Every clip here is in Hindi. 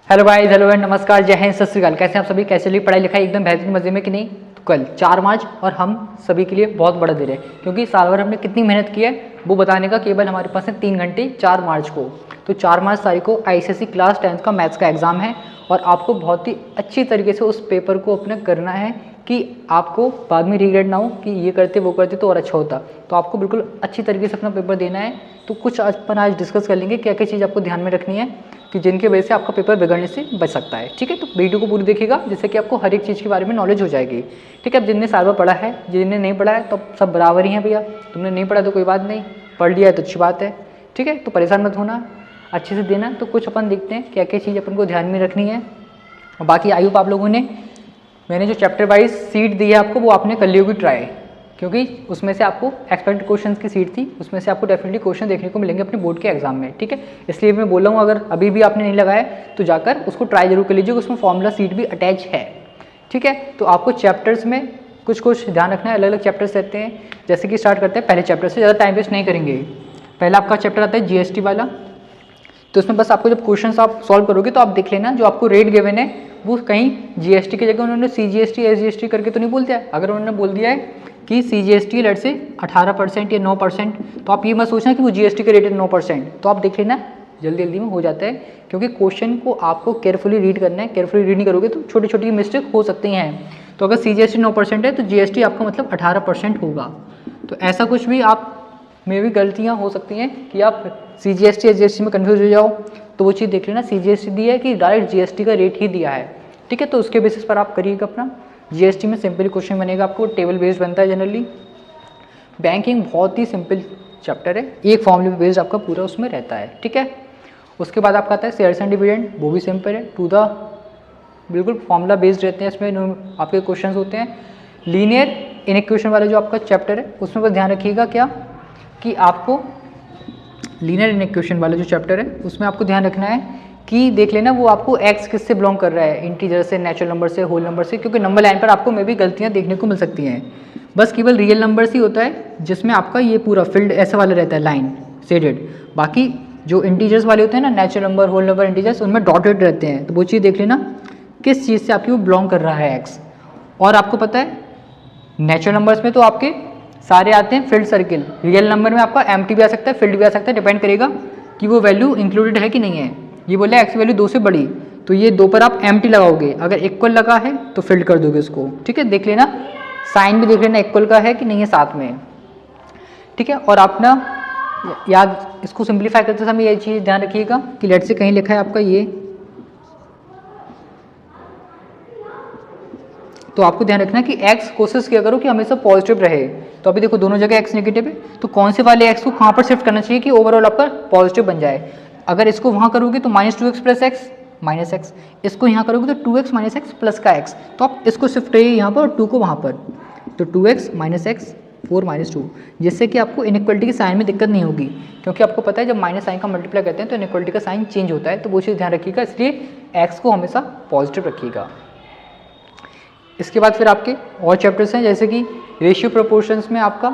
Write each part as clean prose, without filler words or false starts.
हेलो गाइस, हेलो एंड नमस्कार, जय हिंद, सत श्री अकाल। कैसे हैं आप सभी? कैसे चली पढ़ाई लिखाई? एकदम बेहतरीन मजे में कि नहीं? तो कल 4 मार्च और हम सभी के लिए बहुत बड़ा दिन है, क्योंकि साल भर हमने कितनी मेहनत की है वो बताने का केवल हमारे पास है 3 घंटे 4 मार्च को। तो 4 मार्च तारीख को आईसीएसई क्लास 10th का मैथ्स का एग्जाम है और आपको बहुत ही अच्छी तरीके से उस पेपर को अपना करना है कि आपको बाद में रिग्रेट ना हो कि ये करते वो करते तो और अच्छा होता। तो आपको बिल्कुल अच्छी तरीके से अपना पेपर देना है। तो कुछ अपन आज डिस्कस कर लेंगे क्या क्या चीज़ आपको ध्यान में रखनी है कि जिनकी वजह से आपका पेपर बिगड़ने से बच सकता है। ठीक है, तो वीडियो को पूरी देखिएगा जिससे कि आपको हर एक चीज़ के बारे में नॉलेज हो जाएगी। ठीक है, अब जिनने साल भर पढ़ा है, जिनने नहीं पढ़ा है तो सब बराबर ही हैं भैया। तुमने नहीं पढ़ा तो कोई बात नहीं, पढ़ लिया है तो अच्छी बात है। ठीक है, तो परेशान मत होना, अच्छे से देना। तो कुछ अपन देखते हैं क्या क्या चीज़ अपन को ध्यान में रखनी है। और बाकी आई होप आप लोगों ने, मैंने जो चैप्टर वाइज सीट दी है आपको वो आपने कर ली होगी ट्राई, क्योंकि उसमें से आपको एक्सपेक्टेड क्वेश्चंस की सीट थी, उसमें से आपको डेफिनेटली क्वेश्चन देखने को मिलेंगे अपने बोर्ड के एग्जाम में। ठीक है, इसलिए मैं बोल रहा हूँ अगर अभी भी आपने नहीं लगाया तो जाकर उसको ट्राई जरूर कर लीजिए, उसमें फॉर्मूला सीट भी अटैच है। ठीक है, तो आपको चैप्टर्स में कुछ ध्यान रखना है, अलग अलग चैप्टर्स रहते हैं। जैसे कि स्टार्ट करते हैं पहले चैप्टर से, ज़्यादा टाइम वेस्ट नहीं करेंगे। पहला आपका चैप्टर आता है जीएसटी वाला। तो इसमें बस आपको जब क्वेश्चंस आप सॉल्व करोगे तो आप देख लेना जो आपको रेट गिवन है वो कहीं जीएसटी की जगह उन्होंने सीजीएसटी एसजीएसटी करके तो नहीं बोल दिया। अगर उन्होंने बोल दिया है कि सीजीएसटी लेट से 18% या 9%, तो आप ये मत सोचना कि वो जीएसटी का रेट है 9%। तो आप देख लेना, जल्दी जल्दी में हो जाता है, क्योंकि क्वेश्चन को आपको केयरफुली रीड करना है। केयरफुली रीड नहीं करोगे तो छोटी छोटी मिस्टेक हो सकती हैं। तो अगर सीजीएसटी 9% है तो जीएसटी आपका मतलब 18% होगा। तो ऐसा कुछ भी आप में भी गलतियाँ हो सकती हैं कि आप सीजीएसटी एसजीएसटी में कन्फ्यूज हो जाओ। तो वो चीज़ देख लेना, सीजीएसटी दिया है कि डायरेक्ट जीएसटी का रेट ही दिया है। ठीक है, तो उसके बेसिस पर आप करिएगा अपना। जीएसटी में सिंपल क्वेश्चन बनेगा, आपको टेबल बेस्ड बनता है जनरली। बैंकिंग बहुत ही सिंपल चैप्टर है, एक फॉर्मूले बेस्ड आपका पूरा उसमें रहता है। ठीक है, उसके बाद आपका आता है शेयर्स एंड डिविडेंड, वो भी सिंपल है, टू द बिल्कुल फॉर्मूला बेस्ड रहते हैं। इसमें आपके क्वेश्चन होते हैं। लीनियर इनइक्वेशन वाला जो आपका चैप्टर है उसमें बस ध्यान रखिएगा क्या कि आपको लीनियर इनइक्वेशन वाला जो चैप्टर है उसमें आपको ध्यान रखना है कि देख लेना वो आपको एक्स किससे बिलोंग कर रहा है, इंटीजर से, नेचुरल नंबर से, होल नंबर से, क्योंकि नंबर लाइन पर आपको में भी गलतियां देखने को मिल सकती हैं। बस केवल रियल नंबर्स ही होता है जिसमें आपका ये पूरा फील्ड ऐसा वाला रहता है, लाइन शेडेड। बाकी जो इंटीजर्स वाले होते हैं ना, natural number, whole number, integers, उनमें डॉटेड रहते हैं। तो वो चीज़ देख लेना किस चीज़ से आपकी वो बिलोंग कर रहा है एक्स। और आपको पता है नेचुरल नंबर्स में तो आपके सारे आते हैं फील्ड सर्किल, रियल नंबर में आपका एम्प्टी भी आ सकता है, फील्ड भी आ सकता है, डिपेंड करेगा कि वो वैल्यू इंक्लूडेड है कि नहीं है। ये बोले एक्स वैल्यू 2 से बड़ी, तो ये 2 पर आप एम्प्टी लगाओगे, अगर इक्वल लगा है तो फील्ड कर दोगे उसको। ठीक है, देख लेना साइन भी देख लेना इक्वल का है कि नहीं है साथ में। ठीक है, और आप ना याद इसको सिंप्लीफाई करते समय ये चीज़ ध्यान रखिएगा कि लेट से कहीं लिखा है आपका ये, तो आपको ध्यान रखना कि x कोशिश किया करो कि हमेशा पॉजिटिव रहे। तो अभी देखो दोनों जगह x नेगेटिव है, तो कौन से वाले x को कहाँ पर शिफ्ट करना चाहिए कि ओवरऑल आपका पॉजिटिव बन जाए। अगर इसको वहाँ करोगे तो -2x plus x minus x, इसको यहाँ करोगे तो 2x माइनस एक्स प्लस का x, तो आप इसको शिफ्ट करिए यहाँ पर और 2 को वहाँ पर, तो 2x माइनस एक्स 4 माइनस 2, जिससे कि आपको इनइक्वलिटी की साइन में दिक्कत नहीं होगी। क्योंकि आपको पता है जब माइनस साइन का मल्टीप्लाई करते हैं तो इनइक्वलिटी का साइन चेंज होता है। तो वो चीज़ ध्यान रखिएगा, इसलिए x को हमेशा पॉजिटिव रखिएगा। इसके बाद फिर आपके और चैप्टर्स हैं, जैसे कि रेशियो प्रोपोर्शंस में आपका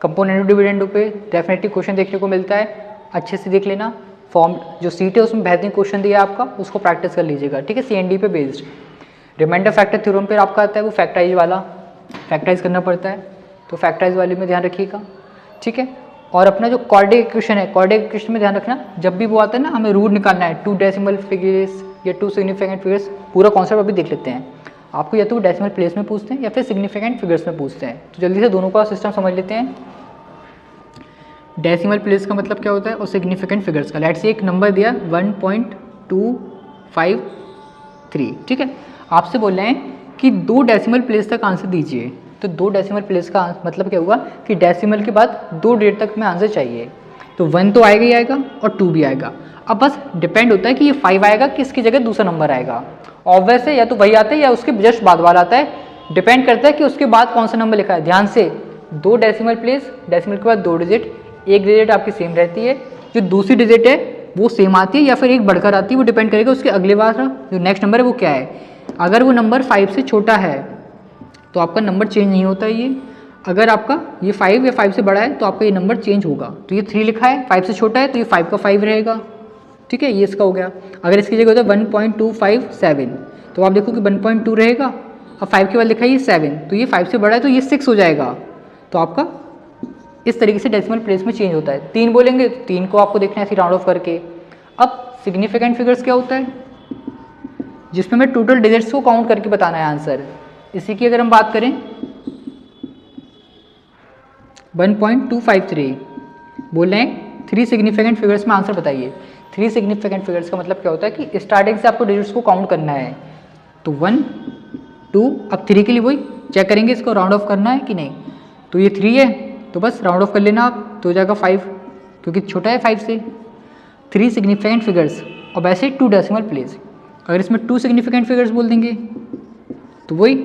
component dividend pay definitely question देखने को मिलता है, अच्छे से देख लेना। फॉर्म जो सीट है उसमें बेहतरीन क्वेश्चन दिया है आपका, उसको प्रैक्टिस कर लीजिएगा। ठीक है, सीएनडी पे बेस्ड। रिमाइंडर फैक्टर थ्योरम पे आपका आता है वो फैक्टराइज वाला, फैक्टराइज करना पड़ता है, तो फैक्टराइज वाले में ध्यान रखिएगा। ठीक है, और अपना जो कॉर्डिक इक्वेशन है, कॉर्डिक इक्वेशन में ध्यान रखना जब भी वो आता है ना, हमें रूट निकालना है 2 डेसिमल फिगर्स या 2 सिग्निफिकेंट फिगर्स, पूरा कॉन्सेप्ट अभी देख लेते हैं। आपको या तो डेसिमल प्लेस में पूछते हैं या फिर सिग्निफिकेंट फिगर्स में पूछते हैं, तो जल्दी से दोनों का सिस्टम समझ लेते हैं। डेसिमल प्लेस का मतलब क्या होता है और सिग्निफिकेंट फिगर्स का। लेट से एक नंबर दिया 1.253, ठीक है, आपसे बोल रहे हैं कि 2 डेसिमल प्लेस तक आंसर दीजिए। तो 2 डेसिमल प्लेस का मतलब क्या हुआ कि डेसिमल के बाद 2 डिजिट तक में आंसर चाहिए, तो 1 तो आएगा ही आएगा और 2 भी आएगा। अब बस डिपेंड होता है कि ये 5 आएगा कि इसकी जगह दूसरा नंबर आएगा। ऑब्वियस है, या तो वही आता है या उसके जस्ट बाद वाला आता है, डिपेंड करता है कि उसके बाद कौन सा नंबर लिखा है। ध्यान से 2 डेसिमल प्लेस, डेसिमल के बाद 2 डिजिट, एक डिजिट आपकी सेम रहती है, जो दूसरी डिजिट है वो सेम आती है या फिर एक बढ़कर आती है, वो डिपेंड करेगा उसके अगले बार जो नेक्स्ट नंबर है वो क्या है। अगर वो नंबर 5 से छोटा है तो आपका नंबर चेंज नहीं होता है ये। अगर आपका ये 5 या 5 से बड़ा है तो आपका ये नंबर चेंज होगा। तो ये 3 लिखा है, 5 से छोटा है तो ये 5 का 5 रहेगा। ठीक है, ये इसका हो गया। अगर इसकी जगह होता है 1.257 तो आप देखो कि 1.2 रहेगा, अब 5 के बाद लिखा है ये 7, तो ये 5 से बड़ा है तो ये 6 हो जाएगा। तो आपका इस तरीके से डेसिमल प्लेस में चेंज होता है। 3 बोलेंगे, 3 को आपको देखना है ऐसे राउंड ऑफ करके। अब सिग्निफिकेंट फिगर्स क्या होता है, जिसमें हमें टोटल डिजिट्स को काउंट करके बताना है आंसर। इसी की अगर हम बात करें 1.253 बोल रहे हैं 3 सिग्निफिकेंट फिगर्स में आंसर बताइए। 3 सिग्निफिकेंट फिगर्स का मतलब क्या होता है कि स्टार्टिंग से आपको डिजिट्स को काउंट करना है। तो 1 2, अब 3 के लिए वही चेक करेंगे इसको राउंड ऑफ करना है कि नहीं। तो ये 3 है तो बस राउंड ऑफ कर लेना आप, तो हो जाएगा 5 क्योंकि छोटा है 5 से। 3 सिग्निफिकेंट फिगर्स और वैसे 2 डेसिमल प्लेस। अगर इसमें 2 सिग्निफिकेंट फिगर्स बोल देंगे तो वही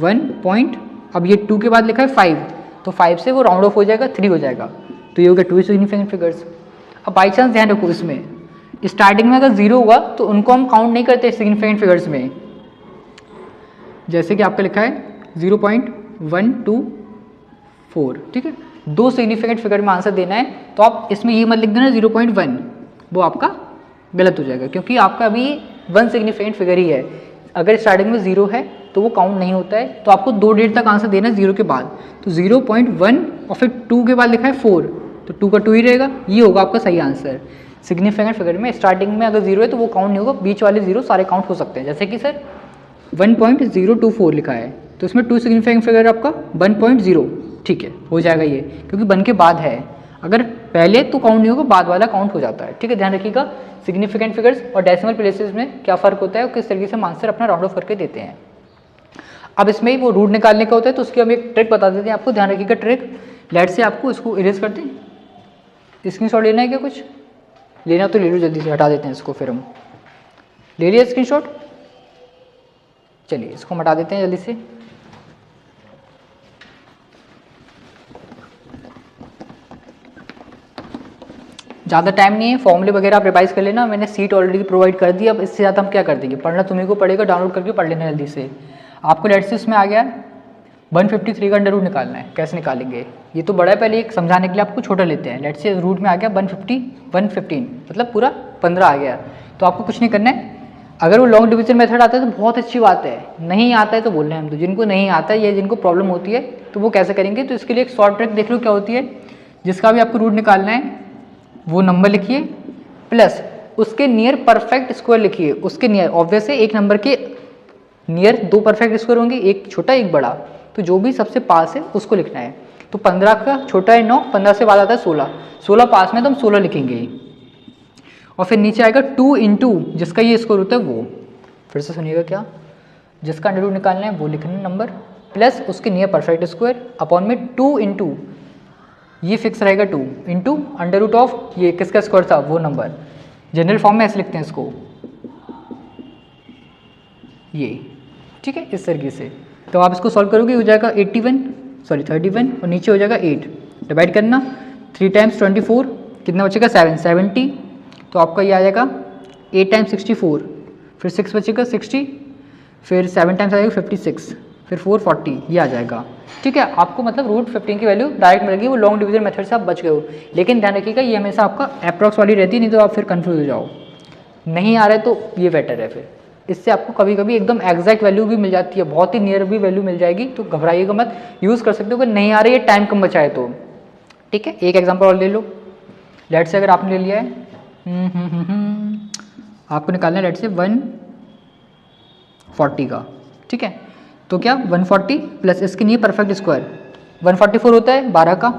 1 पॉइंट, अब ये 2 के बाद लिखा है 5 तो 5 से वो राउंड ऑफ हो जाएगा 3 हो जाएगा, तो ये हो गया 2 सिग्निफिकेंट फिगर्स। अब बाई चांस ध्यान रखो इसमें स्टार्टिंग में अगर 0 होगा तो उनको हम काउंट नहीं करते सिग्निफिकेंट फिगर्स में। जैसे कि आपका लिखा है 0.124, ठीक है, 2 सिग्निफिकेंट फिगर में आंसर देना है तो आप इसमें ये मत लिख देना 0.1, वो आपका गलत हो जाएगा क्योंकि आपका अभी 1 सिग्निफिकेंट फिगर ही है। अगर स्टार्टिंग में 0 है तो वो काउंट नहीं होता है, तो आपको 2 डिजिट तक आंसर देना है 0 के बाद। तो 0.1 और फिर 2 के बाद लिखा है 4 तो 2 का 2 ही रहेगा, ये होगा आपका सही आंसर। सिग्निफिकेंट फिगर में स्टार्टिंग में अगर 0 है तो वो काउंट नहीं होगा, बीच वाले 0 सारे काउंट हो सकते हैं। जैसे कि सर 1.024 लिखा है तो इसमें 2 सिग्निफिकेंट फिगर आपका 1.0, ठीक है, हो जाएगा ये क्योंकि 1 के बाद है। अगर पहले तो काउंट नहीं होगा, बाद वाला काउंट हो जाता है, ठीक है। ध्यान रखिएगा सिग्निफिकेंट फिगर्स और डेसिमल प्लेसेस में क्या फ़र्क होता है और किस तरीके से हम आंसर अपना राउंड ऑफ करके देते हैं। अब इसमें वो रूट निकालने का होता है तो उसकी हम एक ट्रिक बता देते हैं आपको, ध्यान रखिएगा ट्रिक। लेट से आपको इसको इरेज करते हैं, स्क्रीनशॉट लेना है क्या, कुछ लेना तो ले लो जल्दी से, हटा देते हैं इसको। फिर हम ले लिया स्क्रीनशॉट, चलिए इसको हटा देते हैं जल्दी से। ज़्यादा टाइम नहीं है, फॉर्मूले वगैरह आप रिवाइज कर लेना, मैंने सीट ऑलरेडी प्रोवाइड कर दी। अब इससे ज़्यादा हम क्या कर देंगे, पढ़ना तुम्हें को पड़ेगा, डाउनलोड करके पढ़ लेना जल्दी से। आपको लेट से इसमें आ गया 153 का अंडर रूट निकालना है, कैसे निकालेंगे ये तो बड़ा है, पहले एक समझाने के लिए आपको छोटा लेते हैं। लेट से रूट में आ गया 115 मतलब पूरा 15 आ गया, तो आपको कुछ नहीं करना है। अगर वो लॉन्ग डिवीजन मेथड आता है तो बहुत अच्छी बात है, नहीं आता है तो बोल रहे हैं हम तो, जिनको नहीं आता है या जिनको प्रॉब्लम होती है तो वो कैसे करेंगे। तो इसके लिए एक शॉर्ट ट्रिक देख लो क्या होती है, जिसका भी आपको रूट निकालना है वो नंबर लिखिए प्लस उसके नियर परफेक्ट स्क्वायर लिखिए। उसके नियर ऑब्वियस है, एक नंबर के नियर 2 परफेक्ट स्क्वायर होंगे, एक छोटा एक बड़ा, तो जो भी सबसे पास है उसको लिखना है। तो 15 का छोटा है 9, 15 से बाद आता है 16, 16 पास में तो हम 16 लिखेंगे। और फिर नीचे आएगा 2 इंटू जिसका ये स्क्वायर होता है वो, फिर से सुनिएगा क्या, जिसका अंडर रूट निकालना है वो लिखना है नंबर प्लस उसके नियर परफेक्ट स्क्वायर अपॉन में 2 इंटू ये फिक्स रहेगा 2 इंटू अंडर रूट ऑफ ये किसका स्क्वायर था वो नंबर। जनरल फॉर्म में ऐसे लिखते हैं इसको, ये ठीक है, इस तरीके से। तो आप इसको सॉल्व करोगे, हो जाएगा 31 और नीचे हो जाएगा 8, डिवाइड करना 3 टाइम्स 24 कितना बचेगा 7, 70। तो आपका ये आ जाएगा 8 टाइम्स 64, फिर 6 बचेगा 60, फिर 7 टाइम्स आ जाएगा 56, फिर 4 40, ये आ जाएगा, ठीक है। आपको मतलब रूट 15 की वैल्यू डायरेक्ट मिलेगी, वो लॉन्ग डिवीजन मेथड से आप बच गए हो। लेकिन ध्यान रखिएगा ये हमेशा आपका अप्रॉक्स वाली रहती है, नहीं तो आप फिर कंफ्यूज हो जाओ। नहीं आ रहा है तो ये बेटर है, फिर इससे आपको कभी कभी एकदम एग्जैक्ट वैल्यू भी मिल जाती है, बहुत ही नियर भी वैल्यू मिल जाएगी, तो घबराइएगा मत, यूज़ कर सकते हो। अगर नहीं आ रही है, टाइम कम बचा है तो, ठीक है। एक एग्जाम्पल और ले लो, लेट से अगर आपने ले लिया है आपको निकालना है लेट से 140 का, ठीक है। तो क्या 140 प्लस इसके लिए परफेक्ट स्क्वायर 144 होता है 12 का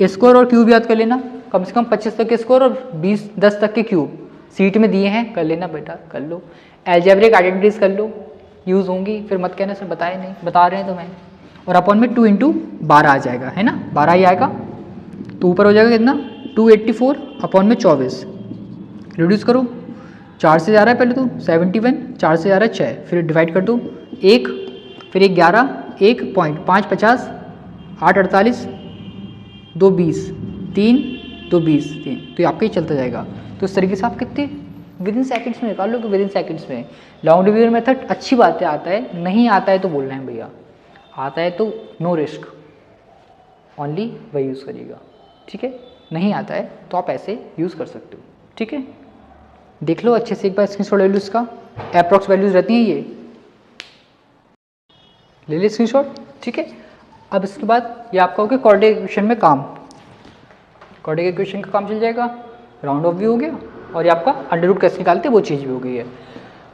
स्क्वायर, और क्यूब याद कर लेना, कम से कम 25 तक के स्क्वायर और 10 तक के क्यूब सीट में दिए हैं, कर लेना बेटा, कर लो। एल्जेब्रिक आइडेंटिटीज कर लो, यूज़ होंगी, फिर मत कहना सर बताए नहीं, बता रहे हैं तो मैं। और अपॉन में 2 इंटू 12 आ जाएगा, है ना, 12 ही आएगा। तो ऊपर हो जाएगा कितना 284 अपॉन में 24, रिड्यूस करो, 4 से जा रहा है पहले तो 71, 4 से जा रहा है 6, फिर डिवाइड कर दो 1, फिर 1 11, 1 पॉइंट 5 50, 8 48, 2 20, 3 2 20 3, तो ये आपका ही चलता जाएगा। तो इस तरीके से आप कितने विद इन सेकेंड्स में निकाल लो कि विद इन सेकेंड्स में। लॉन्ग डिवीजन मेथड अच्छी बात है, आता है, नहीं आता है तो बोलना है भैया, आता है तो नो रिस्क, ओनली वही यूज़ करिएगा, ठीक है। नहीं आता है तो आप ऐसे यूज़ कर सकते हो, ठीक है। देख लो अच्छे से एक बार स्क्रीनशॉट ले लो इसका, अप्रॉक्स वैल्यूज रहती हैं ये, ले ली स्क्रीनशॉट। ठीक है, अब इसके बाद ये आपका हो गया क्वाड्रेटिक इक्वेशन में काम, क्वाड्रेटिक इक्वेशन का काम चल जाएगा, राउंड ऑफ भी हो गया और ये आपका अंडर रूट कैसे निकालते हैं वो चीज़ भी हो गई है।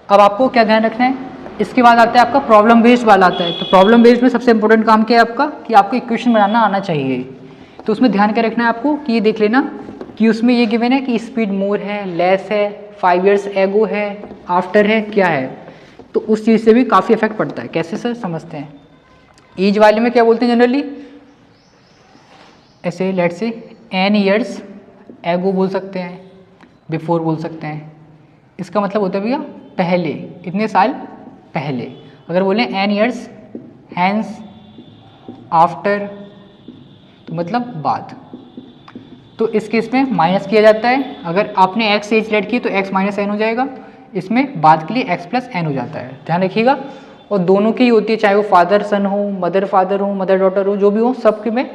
अब आपको क्या ध्यान रखना है, इसके बाद आता है आपका प्रॉब्लम बेस्ड वाला आता है। तो प्रॉब्लम बेस्ड में सबसे इंपॉर्टेंट काम क्या है आपका, कि आपको इक्वेशन बनाना आना चाहिए। तो उसमें ध्यान क्या रखना है आपको कि ये देख लेना कि उसमें ये गिवन है कि स्पीड मोर है, लेस है, 5 years एगो है, आफ्टर है, क्या है। तो उस चीज़ से भी काफ़ी इफेक्ट पड़ता है। कैसे सर, समझते हैं। एज वाले में क्या बोलते हैं जनरली, ऐसे लेट से n years एगो बोल सकते हैं, बिफोर बोल सकते हैं। इसका मतलब होता है भैया पहले, इतने साल पहले। अगर बोलें n years हैंस आफ्टर तो मतलब बाद। तो इस केस में माइनस किया जाता है, अगर आपने x एज लेट की तो x माइनस एन हो जाएगा, इसमें बाद के लिए x प्लस एन हो जाता है, ध्यान रखिएगा। और दोनों की होती है, चाहे वो फादर सन हो, मदर फादर हो, मदर डॉटर हो, जो भी हो, सबके में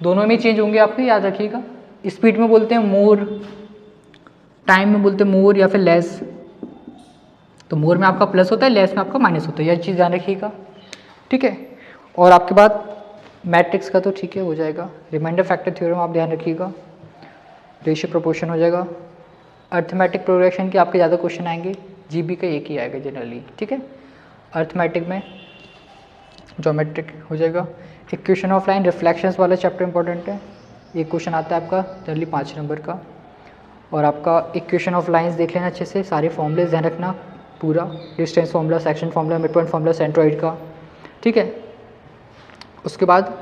दोनों में चेंज होंगे आपके, याद रखिएगा। स्पीड में बोलते हैं मोर, टाइम में बोलते हैं मोर या फिर लेस। तो मोर में आपका प्लस होता है, लेस में आपका माइनस होता है, यह चीज़ ध्यान रखिएगा। ठीक है, और आपके बाद मैट्रिक्स का तो ठीक है हो जाएगा, रिमाइंडर फैक्टर थ्योरम आप ध्यान रखिएगा, रेशियो प्रोपोर्शन हो जाएगा। अर्थमेटिक प्रोग्रेशन के आपके ज़्यादा क्वेश्चन आएंगे, जीबी का एक ही आएगा जनरली। ठीक है, अर्थमेटिक में ज्योमेट्रिक हो जाएगा। इक्वेशन ऑफ लाइन रिफ्लेक्शंस वाला चैप्टर इंपॉर्टेंट है, एक क्वेश्चन आता है आपका जनरली 5 नंबर का। और आपका इक्वेशन ऑफ लाइंस देख लेना अच्छे से, सारे फॉर्मूले ध्यान रखना पूरा, distance formula, section formula, mid point formula, centroid का। ठीक है, उसके बाद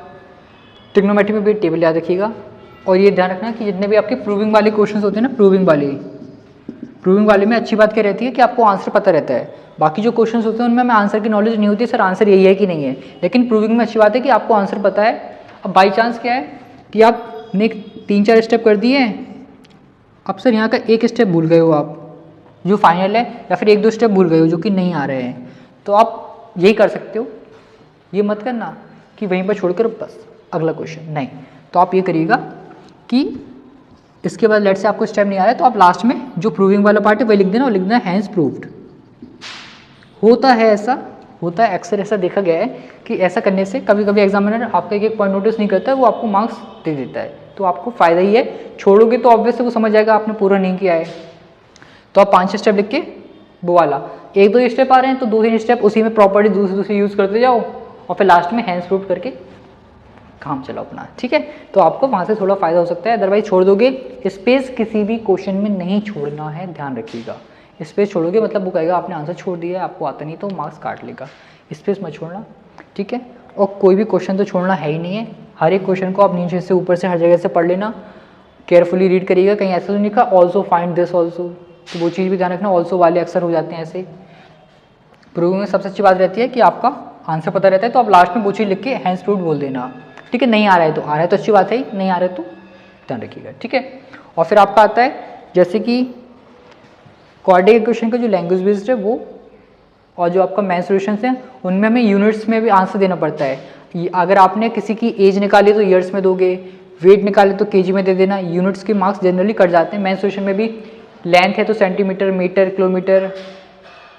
ट्रिग्नोमेट्री में भी टेबल याद रखिएगा। और ये ध्यान रखना कि जितने भी आपके प्रूविंग वाले क्वेश्चंस होते हैं ना, प्रूविंग वाले में अच्छी बात क्या रहती है कि आपको आंसर पता रहता है। बाकी जो क्वेश्चंस होते हैं उनमें हमें आंसर की नॉलेज नहीं होती, सर आंसर यही है कि नहीं है, लेकिन प्रूविंग में अच्छी बात है कि आपको आंसर पता है। अब बाई चांस क्या है कि आपने 3-4 स्टेप कर दिए हैं, अब सर यहाँ का एक स्टेप भूल गए हो आप जो फाइनल है, या फिर 1-2 स्टेप भूल गए हो जो कि नहीं आ रहे हैं, तो आप यही कर सकते हो। ये मत करना कि वहीं पर छोड़कर बस अगला क्वेश्चन, नहीं। तो आप ये करिएगा कि इसके बाद लेट से आपको स्टेप नहीं आ रहा है तो आप लास्ट में जो प्रूविंग वाला पार्ट है वही लिख देना, और लिख देना हैंस प्रूव्ड। होता है ऐसा, होता है अक्सर ऐसा देखा गया है कि ऐसा करने से कभी कभी एग्जामिनर आपका एक पॉइंट नोटिस नहीं करता है, वो आपको मार्क्स दे देता है, तो आपको फ़ायदा ही है। छोड़ोगे तो ऑब्वियसली वो समझ जाएगा आपने पूरा नहीं किया है। तो आप 5-6 स्टेप लिख के वो वाला, 1-2 स्टेप आ रहे हैं तो 2-3 स्टेप उसी में प्रॉपर्टी दूसरी यूज़ करते जाओ, और फिर लास्ट में हैंड्स प्रूव करके काम चलाओ अपना। ठीक है, तो आपको वहाँ से थोड़ा फायदा हो सकता है, अदरवाइज छोड़ दोगे। स्पेस किसी भी क्वेश्चन में नहीं छोड़ना है, ध्यान रखिएगा। स्पेस छोड़ोगे मतलब वो कहेगा आपने आंसर छोड़ दिया है, आपको आता नहीं तो मार्क्स काट लेगा। स्पेस मत छोड़ना, ठीक है। और कोई भी क्वेश्चन तो छोड़ना है ही नहीं है, हर एक क्वेश्चन को आप नीचे से ऊपर से हर जगह से पढ़ लेना, केयरफुली रीड करिएगा। कहीं ऐसा तो नहीं लिखा ऑल्सो फाइंड दिस ऑल्सो, तो वो चीज़ भी ध्यान रखना, ऑल्सो वाले अक्सर हो जाते हैं ऐसे। प्रूविंग में सबसे अच्छी बात रहती है कि आपका आंसर पता रहता है, तो आप लास्ट में वो चीज़ लिख के हैंड्स प्रूव्ड बोल देना। ठीक है, नहीं आ रहा है तो आ रहा है तो अच्छी बात है ही, नहीं आ रहा है तो ध्यान रखिएगा। ठीक है, और फिर आपका आता है जैसे कि क्वाड्रेटिक इक्वेशन का जो लैंग्वेज बेस्ड है वो, और जो आपका मेंसुरेशंस हैं उनमें हमें यूनिट्स में भी आंसर देना पड़ता है। अगर आपने किसी की एज निकाली तो ईयर्स में दोगे, वेट निकाले तो केजी में दे देना, यूनिट्स के मार्क्स जनरली कट जाते हैं। मेंसुरेशन में भी लेंथ है तो सेंटीमीटर, मीटर, किलोमीटर,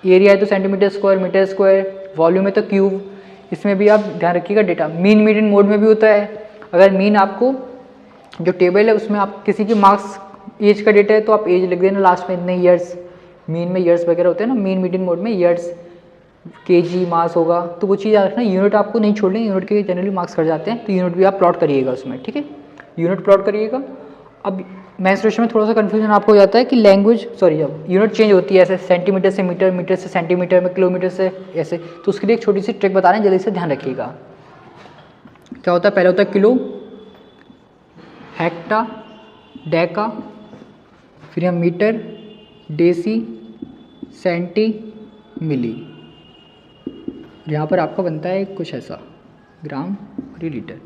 एरिया है तो centimetre square, metre square, volume है तो क्यूब, इसमें भी आप ध्यान रखिएगा। डेटा मीन मीडियन मोड में भी होता है, अगर मीन आपको जो टेबल है उसमें आप किसी की मार्क्स एज का डेटा है तो आप एज लिख देना लास्ट में, इतने ईयर्स, मीन में ईयर्स वगैरह होते हैं ना, मीन मीडियन मोड में ईयर्स, केजी मास होगा, तो वो चीज़ याद रखना। यूनिट आपको नहीं छोड़नी, यूनिट के जनरली मार्क्स कट जाते हैं, तो यूनिट भी आप प्लॉट करिएगा उसमें। ठीक है, यूनिट प्लॉट करिएगा। अब मेंसुरेशन में थोड़ा सा कन्फ्यूजन आपको हो जाता है कि लैंग्वेज जब यूनिट चेंज होती है ऐसे सेंटीमीटर से मीटर, मीटर से सेंटीमीटर में, किलोमीटर से ऐसे, तो उसके लिए एक छोटी सी ट्रिक बता रहे हैं, जल्दी से ध्यान रखिएगा। क्या होता है, पहले होता है किलो, हेक्टा, डेका, फिर यहाँ मीटर, डेसी, सेंटी, मिली। यहाँ पर आपका बनता है कुछ ऐसा ग्राम और ये लीटर।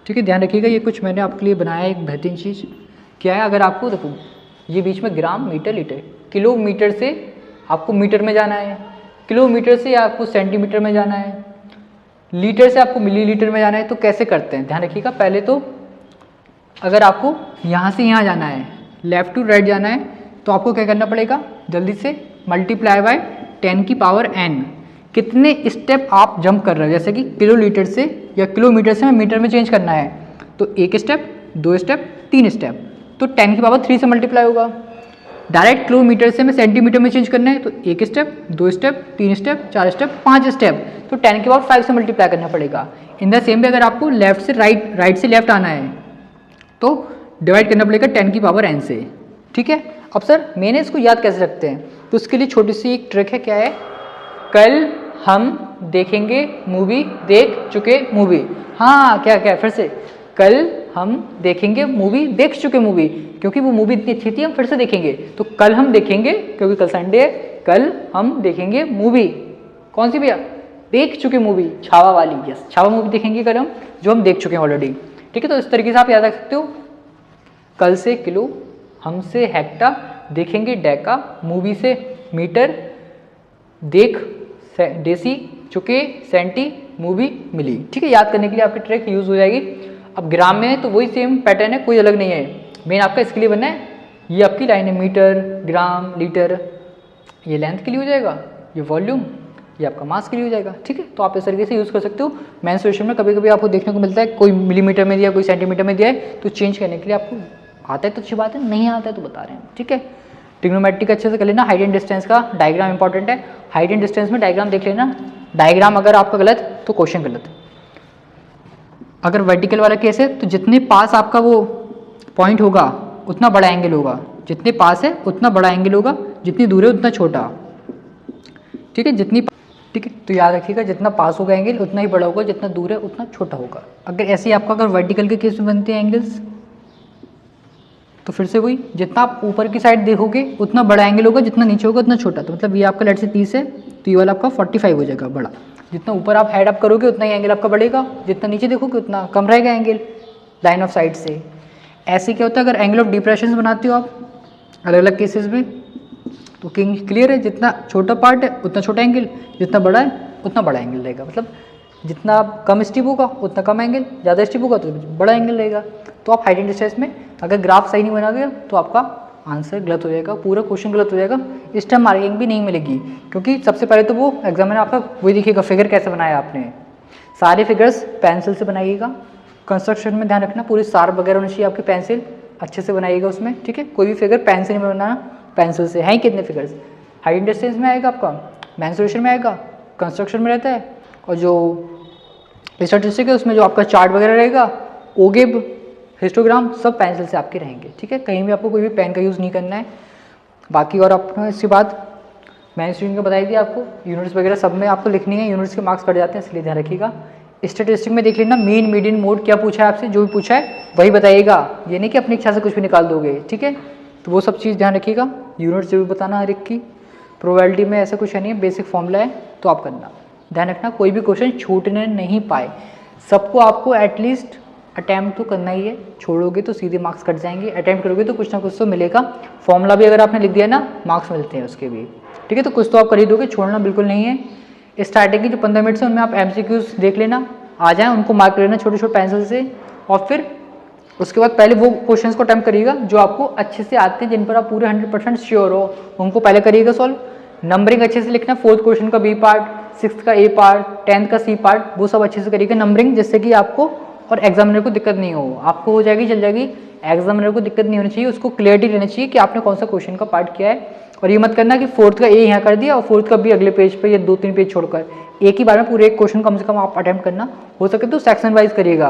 ठीक है, ध्यान रखिएगा, ये कुछ मैंने आपके लिए बनाया है एक बेहतरीन चीज़। क्या है, अगर आपको देखो ये बीच में ग्राम, मीटर, लीटर, किलोमीटर से आपको मीटर में जाना है, किलोमीटर से आपको सेंटीमीटर में जाना है, लीटर से आपको मिलीलीटर में जाना है, तो कैसे करते हैं ध्यान रखिएगा। पहले तो अगर आपको यहाँ से यहाँ जाना है, लेफ़्ट टू राइट जाना है, तो आपको क्या करना पड़ेगा, जल्दी से मल्टीप्लाई बाय 10 की पावर n। कितने स्टेप आप जंप कर रहे हो, जैसे कि किलोलीटर से या किलोमीटर से हमें मीटर में चेंज करना है, तो 1 स्टेप, 2 स्टेप, 3 स्टेप, तो 10 की पावर 3 से मल्टीप्लाई होगा। डायरेक्ट किलोमीटर से हमें सेंटीमीटर में चेंज करना है, तो 1 step, 2 step, 3 step, 4 step, 5 step, तो 10 की पावर 5 से मल्टीप्लाई करना पड़ेगा। इन द सेम वे अगर आपको लेफ्ट से राइट, राइट से लेफ्ट आना है, तो डिवाइड करना पड़ेगा 10 की पावर n से। ठीक है, अब सर मैंने इसको याद कैसे रखते हैं, तो उसके लिए छोटी सी एक ट्रिक है। क्या है, कल हम देखेंगे मूवी, देख चुके मूवी। हाँ, क्या क्या फिर से, कल हम देखेंगे मूवी, देख चुके मूवी, क्योंकि वो मूवी इतनी अच्छी थी हम फिर से देखेंगे। तो कल हम देखेंगे, क्योंकि कल संडे है, कल हम देखेंगे मूवी। कौन सी भैया, देख चुके मूवी, छावा वाली। यस, छावा मूवी देखेंगे कल हम, जो हम देख चुके हैं ऑलरेडी। ठीक है, तो इस तरीके से आप याद रख सकते हो, कल से किलो, हमसे हेक्टा, देखेंगे डेका, मूवी से मीटर, देख देसी, चुके सेंटी, मूवी मिली। ठीक है, याद करने के लिए आपकी ट्रिक यूज हो जाएगी। अब ग्राम में है तो वही सेम पैटर्न है, कोई अलग नहीं है। मेन आपका इसके लिए बनना है, ये आपकी लाइन है, मीटर, ग्राम, लीटर, ये लेंथ के लिए हो जाएगा, ये वॉल्यूम, ये आपका मास के लिए हो जाएगा। ठीक है, तो आप इस तरीके से यूज़ कर सकते हो। मेंस्ट्रुएशन में कभी कभी आपको देखने को मिलता है, कोई मिलीमीटर में दिया, कोई सेंटीमीटर में दिया है, तो चेंज करने के लिए आपको आता है तो अच्छी बात है, नहीं आता है तो बता रहे हैं। ठीक है, ट्रिग्नोमेट्रिक अच्छे से कर लेना। हाइट एंड डिस्टेंस का डायग्राम इंपॉर्टेंट है, हाइट एंड डिस्टेंस में डायग्राम देख लेना। डायग्राम अगर आपका गलत तो क्वेश्चन गलत। अगर वर्टिकल वाला केस है तो जितने पास आपका वो पॉइंट होगा उतना बड़ा एंगल होगा, जितने पास है उतना बड़ा एंगल होगा, जितनी दूर है उतना छोटा। ठीक है, ठीक है, तो याद रखिएगा, जितना पास होगा एंगल उतना ही बड़ा होगा, जितना दूर है उतना छोटा होगा। अगर ऐसे ही आपका अगर वर्टिकल के केस में बनते हैं एंगल्स, तो फिर से वही, जितना आप ऊपर की साइड देखोगे उतना बड़ा एंगल होगा, जितना नीचे होगा उतना छोटा। तो मतलब ये आपका लेट से 30 है, तो ये वाला आपका 45 हो जाएगा बड़ा। जितना ऊपर आप हेड अप करोगे उतना ही एंगल आपका बढ़ेगा, जितना नीचे देखोगे उतना कम रहेगा एंगल लाइन ऑफ साइट से। ऐसे क्या होता है, अगर एंगल ऑफ डिप्रेशन बनाते हो आप अलग अलग केसेस में, तो क्लियर है, जितना छोटा पार्ट है उतना छोटा एंगल, जितना बड़ा है उतना बड़ा एंगल रहेगा। मतलब जितना कम स्टिप होगा उतना कम एंगल, ज़्यादा स्टिप होगा तो बड़ा एंगल रहेगा। तो आप हाइट एंड डिस्टेंस में अगर ग्राफ सही नहीं बनाओगे तो आपका आंसर गलत हो जाएगा, पूरा क्वेश्चन गलत हो जाएगा, इस टाइम मार्किंग भी नहीं मिलेगी। क्योंकि सबसे पहले तो वो एग्जामिनर आपका वही देखिएगा फिगर कैसे बनाया आपने, सारे फिगर्स पेंसिल से बनाइएगा। कंस्ट्रक्शन में ध्यान रखना, पूरी शार्प वगैरह होनी चाहिए आपकी, पेंसिल अच्छे से बनाइएगा उसमें। ठीक है, कोई भी फिगर पेंसिल में बनाना, पेंसिल से। हैं कितने फिगर्स, हाइट एंड डिस्टेंस में आएगा आपका, मेंसुरेशन में आएगा, कंस्ट्रक्शन में रहता है, और जो स्टैटिस्टिक है उसमें जो आपका चार्ट वगैरह रहेगा, ओगिब, हिस्टोग्राम, सब पेंसिल से आपके रहेंगे। ठीक है, कहीं भी आपको कोई भी पेन का यूज़ नहीं करना है। बाकी और अपना इसके बाद मैंने स्टूडेंट को बताई थी आपको, यूनिट्स वगैरह सब में आपको लिखनी है, यूनिट्स के मार्क्स कट जाते हैं, इसलिए ध्यान रखिएगा। स्टैटिस्टिक में देख लेना, मीन, मीडियन, मोड क्या पूछा है आपसे, जो भी पूछा है वही बताइएगा, ये नहीं कि अपनी इच्छा से कुछ भी निकाल दोगे। ठीक है, तो वो सब चीज़ ध्यान रखिएगा। यूनिट्स जरूर बताना हर एक की। प्रोबेबिलिटी में ऐसा कुछ है नहीं है, बेसिक फॉर्मूला है तो आप करना। ध्यान रखना कोई भी क्वेश्चन छूटने नहीं पाए, सबको आपको एटलीस्ट अटैम्प्ट तो करना ही है। छोड़ोगे तो सीधे मार्क्स कट जाएंगे, अटैम्प्ट करोगे तो कुछ ना कुछ तो मिलेगा। फॉर्मूला भी अगर आपने लिख दिया ना, मार्क्स मिलते हैं उसके भी। ठीक है, तो कुछ तो आप कर ही दोगे, छोड़ना बिल्कुल नहीं है। स्टार्टिंग की जो 15 मिनट्स है उनमें आप MCQs देख लेना, आ जाए उनको मार्क कर लेना छोटे छोटे पेंसिल से, और फिर उसके बाद पहले वो क्वेश्चंस को अटैम्प्ट करिएगा जो आपको अच्छे से आते हैं, जिन पर आप पूरे 100% श्योर हो, उनको पहले करिएगा सॉल्व। नंबरिंग अच्छे से लिखना, 4th क्वेश्चन का B पार्ट, 6th का A पार्ट, 10th का C पार्ट, वो सब अच्छे से करिएगा नंबरिंग, जिससे कि आपको और एग्जामिनर को दिक्कत नहीं हो। आपको हो जाएगी, चल जाएगी, एग्जामिनर को दिक्कत नहीं होनी चाहिए, उसको क्लियरिटी रहनी चाहिए कि आपने कौन सा क्वेश्चन का पार्ट किया है। और ये मत करना कि 4th का A यहाँ कर दिया और 4th का B अगले पेज पे या 2-3 पेज छोड़कर, एक ही बार में पूरे एक क्वेश्चन कम से कम आप अटेम्प्ट करना। हो सके तो सेक्शन वाइज करिएगा,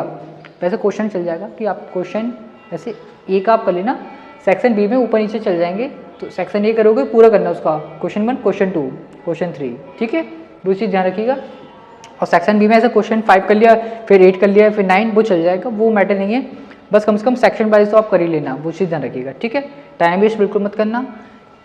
वैसे क्वेश्चन चल जाएगा कि आप क्वेश्चन ऐसे एक आप कर लेना, सेक्शन B में ऊपर नीचे चल जाएंगे, तो सेक्शन A करोगे पूरा करना उसका, क्वेश्चन 1, क्वेश्चन 2, क्वेश्चन 3। ठीक है, दो चीज़ ध्यान रखिएगा। और सेक्शन B में ऐसे क्वेश्चन 5 कर लिया, फिर 8 कर लिया, फिर 9, वो चल जाएगा, वो मैटर नहीं है। बस कम से कम सेक्शन वाइज तो आप कर ही लेना, वो चीज़ ध्यान रखिएगा। ठीक है, टाइम वेस्ट बिल्कुल मत करना।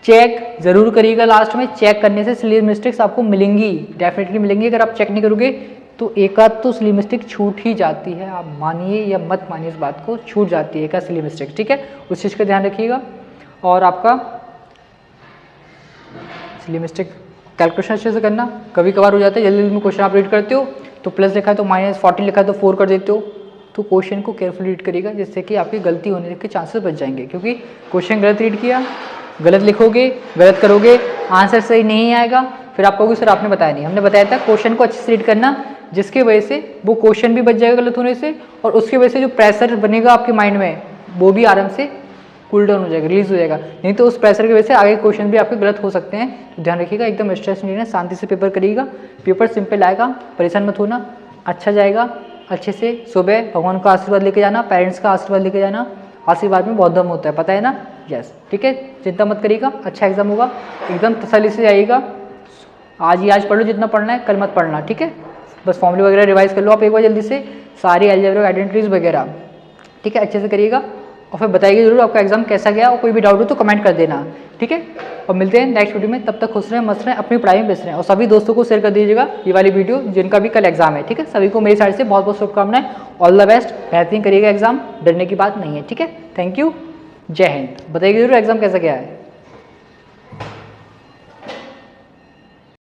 चेक जरूर करिएगा लास्ट में, चेक करने से स्लीव मिस्टेक्स आपको मिलेंगी, डेफिनेटली मिलेंगी। अगर आप चेक नहीं करोगे तो एक आध तो स्लीव मिस्टेक छूट ही जाती है, आप मानिए या मत मानिए इस बात को, छूट जाती है एक आध स्लीव मिस्टेक। ठीक है, उस चीज़ का ध्यान रखिएगा। और आपका स्लीव मिस्टेक कैलकुलेशन अच्छे से करना, कभी कभार हो जाता है, जल्दी जल्दी में क्वेश्चन आप रीड करते हो तो प्लस लिखा है तो -14 लिखा है तो 4 कर देते हो, तो क्वेश्चन को केयरफुली रीड करिएगा, जिससे कि आपकी गलती होने के चांसेस बच जाएंगे। क्योंकि क्वेश्चन गलत रीड किया, गलत लिखोगे, गलत करोगे, आंसर सही नहीं आएगा, फिर आप कहोगे सर आपने बताया नहीं। हमने बताया था क्वेश्चन को अच्छे से रीड करना, जिसकी वजह से वो क्वेश्चन भी बच जाएगा गलत होने से, और उसकी वजह से जो प्रेशर बनेगा आपके माइंड में वो भी आराम से कूल डाउन हो जाएगा, रिलीज हो जाएगा। नहीं तो उस प्रेशर की वजह से आगे क्वेश्चन भी आपके गलत हो सकते हैं। तो ध्यान रखिएगा, एकदम स्ट्रेस नहीं लेना, शांति से पेपर करिएगा। पेपर सिंपल आएगा, परेशान मत होना, अच्छा जाएगा। अच्छे से सुबह भगवान का आशीर्वाद लेके जाना, पेरेंट्स का आशीर्वाद लेके जाना, आशीर्वाद में बहुत दम होता है, पता है ना। यस, ठीक है, चिंता मत करिएगा, अच्छा एग्जाम होगा, एकदम तसल्ली से जाइएगा। आज ही आज पढ़ लो जितना पढ़ना है, कल मत पढ़ना, ठीक है। बस फॉर्मूले वगैरह रिवाइज कर लो आप एक बार जल्दी से, सारी अलजेब्रा आइडेंटिटीज वगैरह, ठीक है, अच्छे से करिएगा। और फिर बताइए जरूर आपका एग्जाम कैसा गया, और कोई भी डाउट हो तो कमेंट कर देना, ठीक है। और मिलते हैं नेक्स्ट वीडियो में, तब तक खुश रहें, मस्त रहें, अपनी पढ़ाई में व्यस्त रहें, और सभी दोस्तों को शेयर कर दीजिएगा ये वाली वीडियो जिनका भी कल एग्जाम है, ठीक है। सभी को मेरी साइड से बहुत बहुत शुभकामनाएं, ऑल द बेस्ट, बेहतरीन करिएगा एग्जाम, डरने की बात नहीं है, ठीक है। थैंक यू, जय हिंद। बताइए जरूर एग्जाम कैसा गया है।